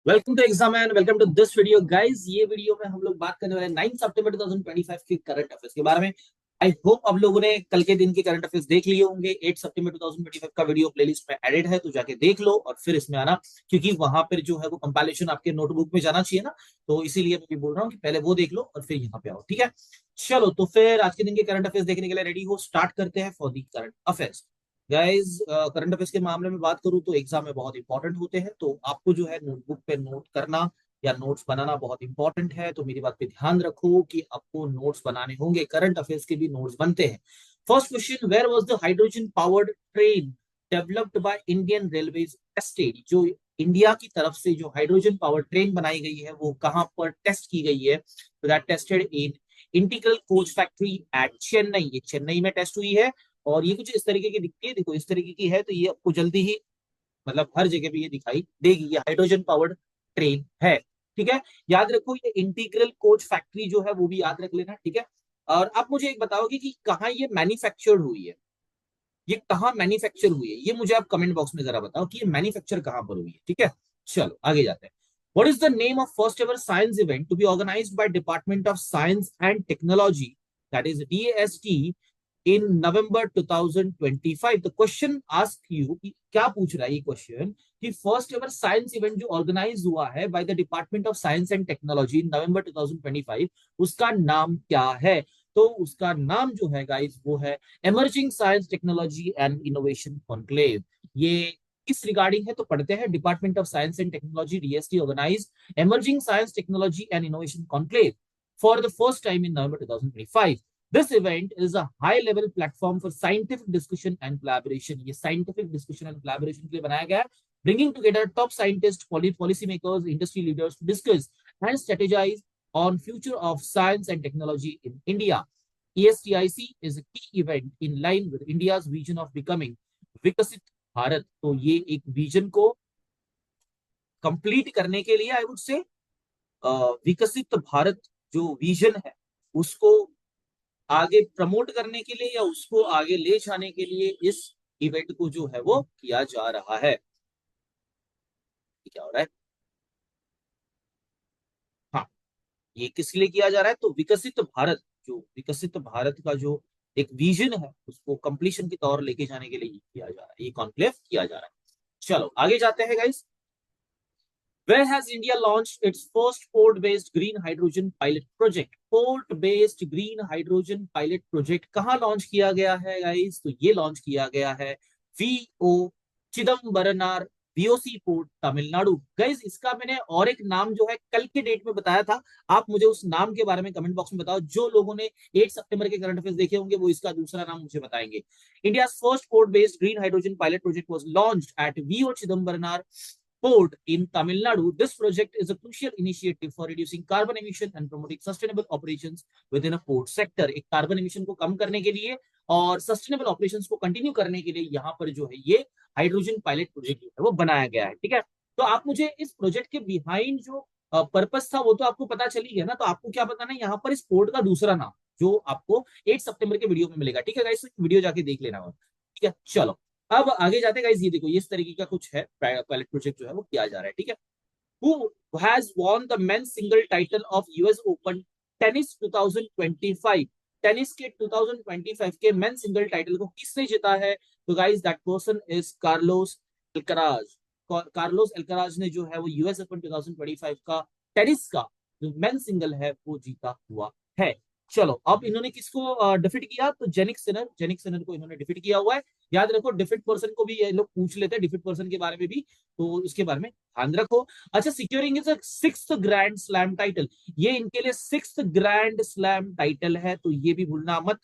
Welcome to exam and welcome to this video guys. ये video में हम लोग बात करने वाले हैं 9 सितंबर 2025 के करंट अफेयर्स के बारे में। आई होप अब लोगों ने कल के दिन के करंट अफेयर्स देख लिए होंगे। 8 सितंबर 2025 का वीडियो प्लेलिस्ट में एडेड है, तो जाके देख लो और फिर इसमें आना, क्योंकि वहां पर जो है वो कंपाइलेशन आपके नोटबुक में जाना चाहिए ना। तो इसीलिए मैं भी बोल रहा हूँ कि पहले वो देख लो और फिर यहाँ पे आओ, ठीक है। चलो तो फिर आज के दिन के करंट अफेयर्स देखने के लिए रेडी हो, स्टार्ट करते हैं for the current affairs. Guys current affairs के मामले में बात करूं तो एग्जाम में बहुत इंपॉर्टेंट होते हैं, तो आपको जो है नोटबुक पे नोट करना या नोट्स बनाना बहुत इंपॉर्टेंट है। तो मेरी बात पे ध्यान रखो कि आपको नोट्स बनाने होंगे, करंट अफेयर्स के भी नोट्स बनते हैं। First question, where was the hydrogen powered train developed by Indian Railways tested? जो इंडिया की तरफ से जो हाइड्रोजन पावर ट्रेन बनाई गई है वो कहां पर टेस्ट की गई है? तो that tested in integral coach factory eight Chennai. ये चेन्नई में टेस्ट हुई है और ये कुछ इस तरीके की दिखती है, देखो इस तरीके की है। तो ये आपको जल्दी ही मतलब हर जगह पे ये दिखाई देगी, ये हाइड्रोजन पावर्ड ट्रेन है, ठीक है। याद रखो ये इंटीग्रल कोच फैक्ट्री जो है वो भी याद रख लेना, ठीक है। और आप मुझे एक बताओगे कि कहाँ ये मैन्युफैक्चर्ड हुई है, ये कहाँ मैन्युफैक्चर हुई है, ये मुझे आप कमेंट बॉक्स में जरा बताओ कि ये मैन्युफैक्चर कहाँ पर हुई है, ठीक है। चलो आगे जाते हैं। What is the name of first ever science event to be organized by Department of Science and Technology, that is DST, in November 2025? The question ask you कि क्या पूछ रहा है ये क्वेश्चन कि फर्स्ट एवर साइंस इवेंट जो organise हुआ है by the department of science and technology in November 2025, उसका नाम क्या है? तो उसका नाम जो है गाइस वो है emerging science technology and innovation conclave. ये किस रिगार्डिंग है तो पढ़ते हैं। Department of science and technology DST organize emerging science technology and innovation conclave for the first time in November 2025। This event is a high level platform for scientific discussion and collaboration. ये scientific discussion and collaboration के लिए बनाया गया है, bringing together top scientists, policy makers, industry leaders to discuss and strategize on future of science and technology in India. ESTIC is a key event in line with India's vision of becoming विकसित भारत। तो ये एक vision को complete करने के लिए I would say विकसित भारत जो विजन है उसको आगे प्रमोट करने के लिए या उसको आगे ले जाने के लिए इस इवेंट को जो है वो किया जा रहा है। क्या हो रहा है? हाँ, ये किस लिए किया जा रहा है? तो विकसित भारत, जो विकसित भारत का जो एक विजन है उसको कंप्लीशन की तौर लेके जाने के लिए किया जा रहा है, ये कॉन्क्लेव किया जा रहा है। चलो आगे जाते हैं guys. Where has India launched its first port-based green hydrogen pilot project? Port-based green hydrogen pilot project कहाँ लॉन्च किया गया है गाइस? तो ये लॉन्च किया गया है VO Chidambaranar VOC port Tamil Nadu. Guys इसका मैंने और एक नाम जो है कल के डेट में बताया था, आप मुझे उस नाम के बारे में कमेंट बॉक्स में बताओ। जो लोगों ने 8 सितंबर के करंट अफेयर्स देखे होंगे वो इसका दूसरा नाम मुझे बताएंगे। India first port based green hydrogen pilot project was launched at V O Chidambaranar port in Tamil Nadu. This project is a crucial initiative for reducing carbon emission and promoting sustainable operations within a port sector. एक carbon emission को कम करने के लिए और sustainable operations को continue करने के लिए यहाँ पर जो है ये हाइड्रोजन पायलट प्रोजेक्ट जो है वो बनाया गया है, ठीक है। तो आप मुझे इस प्रोजेक्ट के बिहाइंड जो पर्पस था वो तो आपको पता चल ही गया ना। तो आपको क्या बताना है यहाँ पर इस पोर्ट का दूसरा नाम जो आपको 8 सितंबर के वीडियो में मिलेगा, ठीक है गाइस। वीडियो जाके देख लेना, ठीक है। चलो अब आगे जाते गाइस, ये देखो इस तरीके का कुछ है, पायलट प्रोजेक्ट जो है वो किया जा रहा है, ठीक है। Who has won the men's single title of US open tennis 2025? Tennis के 2025 के मेन सिंगल टाइटल को किसने जीता है? तो guys that person is Carlos Alcaraz. Carlos Alcaraz ने जो है वो यूएस ओपन 2025 का टेनिस का जो मेन सिंगल है वो जीता हुआ है। चलो अब इन्होंने किसको डिफीट किया? तो जेनिक सिनर को इन्होंने डिफीट किया हुआ है। याद रखो डिफीट पर्सन को भी ये लोग पूछ लेते हैं, डिफीट पर्सन के बारे में भी, तो उसके बारे में ध्यान रखो। अच्छा, securing is sixth grand slam title, ये इनके लिए सिक्स्थ ग्रैंड स्लैम टाइटल है, तो ये भी भूलना मत।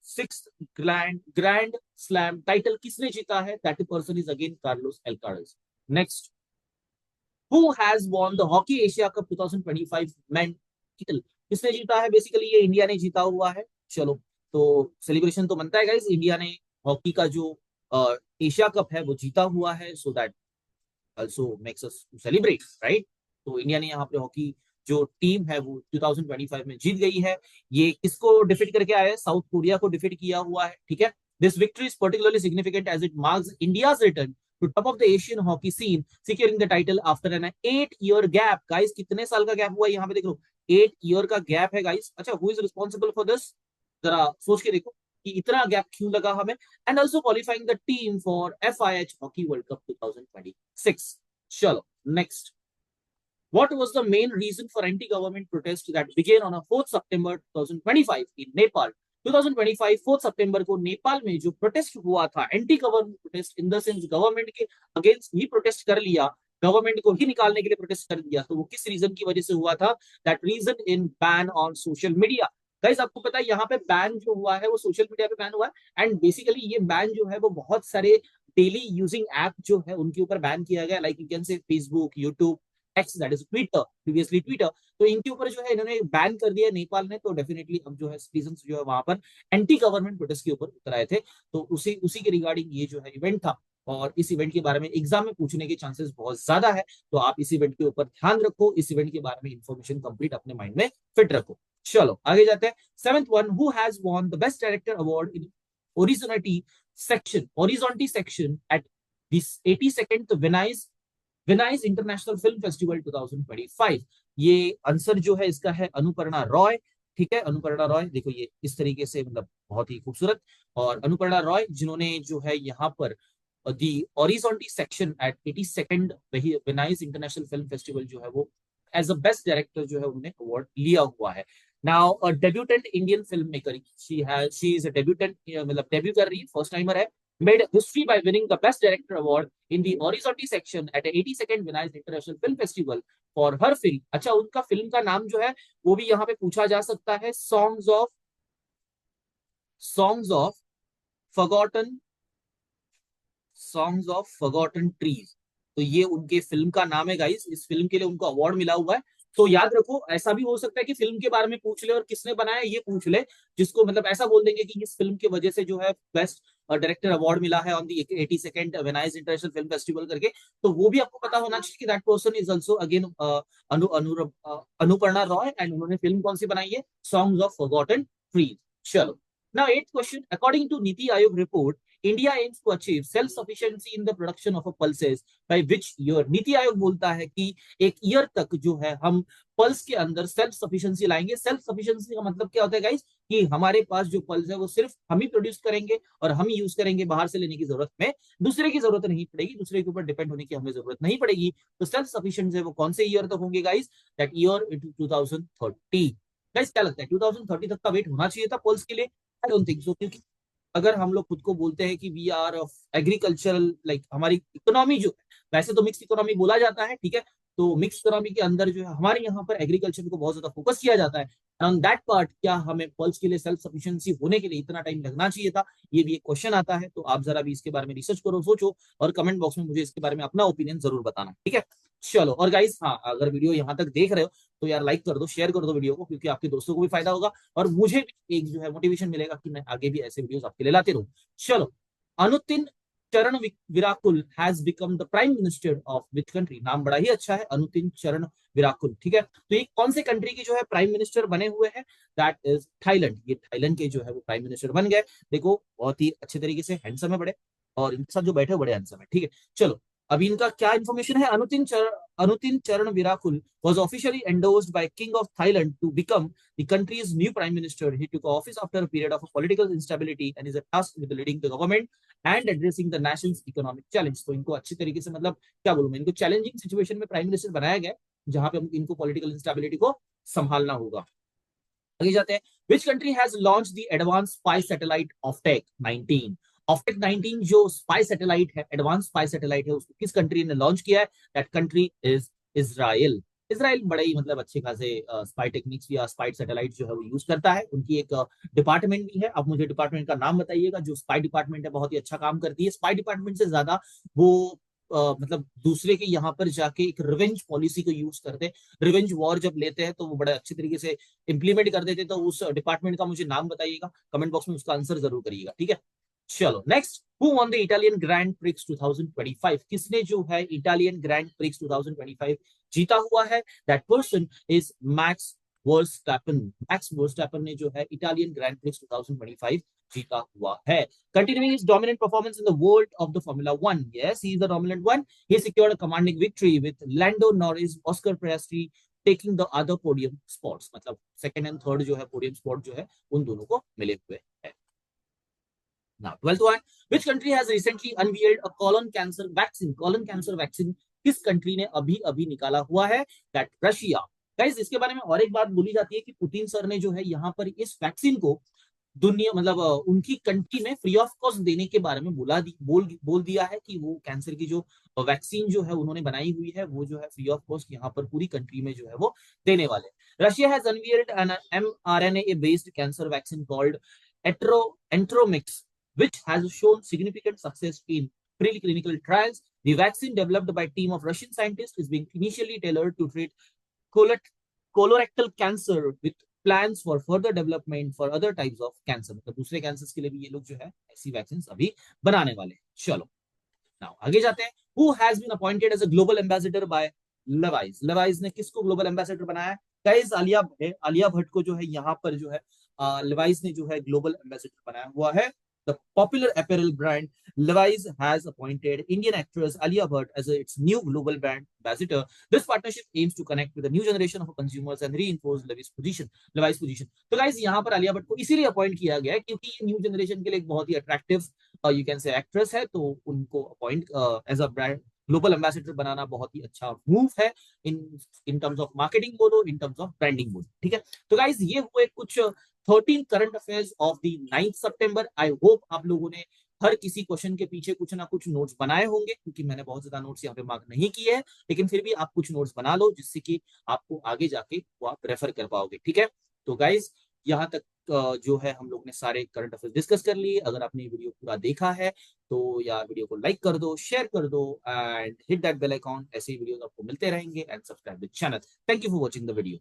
सिक्स्थ ग्रैंड स्लैम टाइटल किसने जीता है? That person is again Carlos Alcaraz. Next, who has won the hockey Asia cup 2025 men title? किसने जीता है? बेसिकली ये इंडिया ने जीता हुआ है। चलो तो सेलिब्रेशन तो बनता है गाइस, इंडिया ने हॉकी का जो एशिया कप है वो जीता हुआ है, so that also makes us to celebrate, right? तो इंडिया ने यहाँ पे हॉकी जो टीम है वो 2025 में जीत गई है। ये किसको डिफीट करके आया है? साउथ कोरिया को डिफीट किया हुआ है, ठीक है। This victory is particularly significant as it marks India's return to top of the Asian hockey scene, securing the title after an 8-year gap. Guys, कितने साल का गैप हुआ है यहाँ पे देख लो, 8 year का गैप है गाइस. अच्छा, who is responsible for this? जरा सोच के देखो कि इतना गैप क्यों लगा हमें. And also qualifying the team for FIH hockey world cup 2026. चलो next. What was the main reason for anti-government protest that began on 4th September 2025 in Nepal? 2025 4 सितंबर को नेपाल में जो प्रोटेस्ट हुआ था, anti government protest, in the sense government के against ही protest कर लिया, government को ही निकालने के लिए प्रोटेस्ट कर दिया, तो वो किस रीजन की वजह से हुआ था? That reason in ban on social media. Guys, आपको पता है यहाँ पे बैन जो हुआ है वो सोशल मीडिया पे बैन हुआ है. एंड बेसिकली ये बैन जो है वो बहुत सारे डेली यूजिंग ऐप जो है उनके ऊपर बैन किया गया, लाइक यू कैन से Facebook, YouTube, x that is Twitter, previously Twitter. तो इनके ऊपर जो है इन्होंने बैन कर दिया नेपाल ने. तो डेफिनेटली अब जो है सिटीजन जो है वहां पर एंटी गवर्नमेंट प्रोटेस्ट के ऊपर उतर आए थे. तो उसी के रिगार्डिंग ये जो है इवेंट था, और इस इवेंट के बारे में एग्जाम में पूछने के चांसेस बहुत ज्यादा है. तो आप इस इवेंट के ऊपर ध्यान रखो, इस इवेंट के बारे में इंफॉर्मेशन कंप्लीट अपने माइंड में फिट रखो. चलो आगे जाते हैं. 7th one, who has won the best director award in Orizzonti section at this 82nd Venice international film festival 2025. ये आंसर जो है इसका है अनुपर्णा रॉय. ठीक है, अनुपर्णा रॉय. देखो ये इस तरीके से, मतलब बहुत ही खूबसूरत. और अनुपर्णा रॉय जिन्होंने जो है यहाँ पर the Orizzonti section at 82nd Venice international film festival जो है वो एज अ बेस्ट डायरेक्टर जो है उन्होंने अवार्ड लिया हुआ है. Now a debutante Indian film maker, she is a debutante, मतलब डेब्यू कर रही है, फर्स्ट टाइमर है. Made history by winning the Best Director Award in the Horizonte section at the 82nd Venice International Film Festival for her film. अच्छा, उनका film का नाम जो है वो भी यहाँ पे पूछा जा सकता है, Songs of Forgotten Trees. तो ये उनके फिल्म का नाम है गाइस. इस फिल्म के लिए उनको अवार्ड मिला हुआ है. तो याद रखो, ऐसा भी हो सकता है कि फिल्म के बारे में पूछ ले और किसने बनाया ये पूछ ले, जिसको मतलब ऐसा बोल देंगे कि इस फिल्म की वजह से जो है बेस्ट डायरेक्टर अवार्ड मिला है on the 82nd Venice international film festival करके. तो वो भी आपको पता होना चाहिए कि that person is also again Anuparna Roy. And उन्होंने फिल्म कौन सी बनाई है? Songs of forgotten trees. चलो, now 8th question. According to Niti Aayog report, India aims to achieve self-sufficiency in the production of a pulses by which year? NITI Aayog बोलता है कि एक ईयर तक जो है हम पल्स के अंदर सेल्फ सफिशिएंसी लाएंगे. सेल्फ सफिशिएंसी का मतलब क्या होता है गाइस? कि हमारे पास जो पल्स है वो सिर्फ हम ही प्रोड्यूस करेंगे और हम ही यूज करेंगे, बाहर से लेने की जरूरत में दूसरे की जरूरत नहीं पड़ेगी, दूसरे के ऊपर डिपेंड होने की हमें जरूरत नहीं पड़ेगी. तो सेल्फ सफिशिएंट है वो कौन से ईयर तक होंगे गाइस? That year 2030. गाइस क्या लगता है 2030 तक का वेट होना चाहिए था पल्स के लिए? I don't think so. क्योंकि अगर हम लोग खुद को बोलते हैं कि वी आर एग्रीकल्चरल, लाइक हमारी इकोनॉमी जो है, वैसे तो मिक्स इकोनॉमी बोला जाता है, ठीक है. तो मिक्स इकोनॉमी के अंदर जो है हमारे यहाँ पर एग्रीकल्चर को बहुत ज्यादा फोकस किया जाता है. ऑन दैट पार्ट, क्या हमें पल्स के लिए सेल्फ सफिशिएंसी होने के लिए इतना टाइम लगना चाहिए था? ये भी एक क्वेश्चन आता है. तो आप जरा भी इसके बारे में रिसर्च करो, सोचो, और कमेंट बॉक्स में मुझे इसके बारे में अपना ओपिनियन जरूर बताना. ठीक है, चलो. और गाइस, हाँ, अगर वीडियो यहाँ तक देख रहे हो तो यार लाइक कर दो, शेयर कर दो वीडियो को, क्योंकि आपके दोस्तों को भी फायदा होगा और मुझे भी एक जो है मोटिवेशन मिलेगा कि मैं आगे भी ऐसे वीडियोस आपके लिए लाते रहूं. चलो, Anutin Charnvirakul has become the prime minister of which country? नाम बड़ा ही अच्छा है, अनुतिन चरण विराकुल. ठीक है, तो ये कौन से कंट्री के जो है प्राइम मिनिस्टर बने हुए हैं? That is Thailand. ये थाईलैंड के जो है वो प्राइम मिनिस्टर बन गए. देखो, बहुत ही अच्छे तरीके से हैंडसम है बड़े, और इनके साथ जो बैठे बड़े हैंडसम है. ठीक है, चलो. अभी इनका क्या इन्फॉर्मेशन है? अनुतिन चरण विराकुल was officially endorsed by King of Thailand to become the country's new prime minister. He took office after a period of political instability and is tasked with leading the government and addressing the nation's economic challenge. तो इनको अच्छी तरीके से, मतलब क्या बोलूं मैं, इनको चैलेंजिंग सिचुएशन में प्राइम मिनिस्टर बनाया गया, जहां पे इनको पॉलिटिकल इंस्टेबिलिटी को संभालना होगा. आगे जाते हैं. Which country has launch the advance spy satellite Ofek 19? Ofek 19 जो स्पाई सैटेलाइट है, एडवांस स्पाई सैटेलाइट है, उसको किस कंट्री ने लॉन्च किया है? That country is Israel. Israel बड़े ही मतलब अच्छे खासे स्पाई टेक्निक्स या स्पाई सैटेलाइट जो है वो यूज करता है. उनकी एक डिपार्टमेंट भी है. अब मुझे डिपार्टमेंट का नाम बताइएगा. जो स्पाई डिपार्टमेंट है बहुत ही अच्छा काम करती है. स्पाई डिपार्टमेंट से ज्यादा वो मतलब दूसरे के यहाँ पर जाके एक रिवेंज पॉलिसी को यूज करते हैं. रिवेंज वॉर जब लेते हैं तो वो बड़े अच्छे तरीके से इंप्लीमेंट कर देते हैं. तो उस डिपार्टमेंट का मुझे नाम बताइएगा, कमेंट बॉक्स में उसका आंसर जरूर करिएगा. ठीक है, चलो next. Who won the Italian grand prix 2025? किसने जो है इटालियन ग्रैंड प्रिक्स 2025 जीता हुआ है? That person is max Verstappen. Max Verstappen ने जो है इटालियन ग्रैंड प्रिक्स 2025 जीता हुआ है. Continuing his dominant performance in the world of the Formula One, yes, he is the dominant one. He secured a commanding victory with Lando Norris, Oscar Piastri taking the other podium spots. मतलब second and third जो है podium spot जो है उन दोनों को मिले हुए है. Now, 12th one, which country has recently unveiled a colon cancer vaccine? Colon cancer vaccine किस कंट्री ने अभी अभी निकाला हुआ है? That Russia. गाइस, इसके बारे में और एक बात बोली जाती है कि पुतिन सर ने जो है यहाँ पर इस वैक्सीन को दुनिया मतलब उनकी कंट्री में फ्री ऑफ कॉस्ट देने के बारे में बोल दिया है कि वो कैंसर की जो वैक्सीन जो है उन्होंने बनाई हुई है वो जो है फ्री ऑफ कॉस्ट यहाँ पर पूरी कंट्री में जो है वो देने वाले. Russia has unveiled an mRNA based cancer vaccine called Enteromix which has shown significant success in preclinical trials. The vaccine developed by a team of Russian scientists is being initially tailored to treat colorectal cancer with plans for further development for other types of cancer. मतलब दूसरे cancers के लिए भी ये लोग जो है ऐसी वैक्सीन अभी बनाने वाले. चलो नाउ आगे जाते हैं. Who has been appointed as a global ambassador by Levi's? Levi's ने किसको ग्लोबल एम्बेसडर बनाया? गाइस, आलिया भट्ट को जो है यहाँ पर जो है Levi's ने जो है ग्लोबल एम्बेसडर बनाया हुआ है. The popular apparel brand Levi's has appointed Indian actress Alia Bhatt as its new global brand ambassador. This partnership aims to connect with the new generation of consumers and reinforce Levi's position. तो guys, यहाँ पर आलिया भट्ट को इसीलिए appoint किया गया है क्योंकि ये न्यू जनरेशन के लिए एक बहुत ही attractive you can say actress है, तो उनको appoint as a brand global ambassador बनाना बहुत ही अच्छा मूव है in in terms of marketing बोलो, इन टर्म्स ऑफ ब्रांडिंग बोलो. ठीक है, तो गाइज ये हुए कुछ 13 current affairs of the 9th September. I hope आप लोगों ने हर किसी क्वेश्चन के पीछे कुछ ना कुछ नोट्स बनाए होंगे, क्योंकि मैंने बहुत ज्यादा नोट्स यहाँ पे मार्क नहीं किए हैं, लेकिन फिर भी आप कुछ नोट्स बना लो जिससे कि आपको आगे जाके वो आप रेफर कर पाओगे. ठीक है, तो गाइज यहाँ तक जो है हम लोग ने सारे करंट अफेयर्स डिस्कस कर लिए. अगर आपने ये वीडियो पूरा देखा है तो यार वीडियो को लाइक कर दो, शेयर कर दो and hit that bell icon. ऐसे ही वीडियोस आपको मिलते रहेंगे and subscribe the channel. Thank you for watching the video.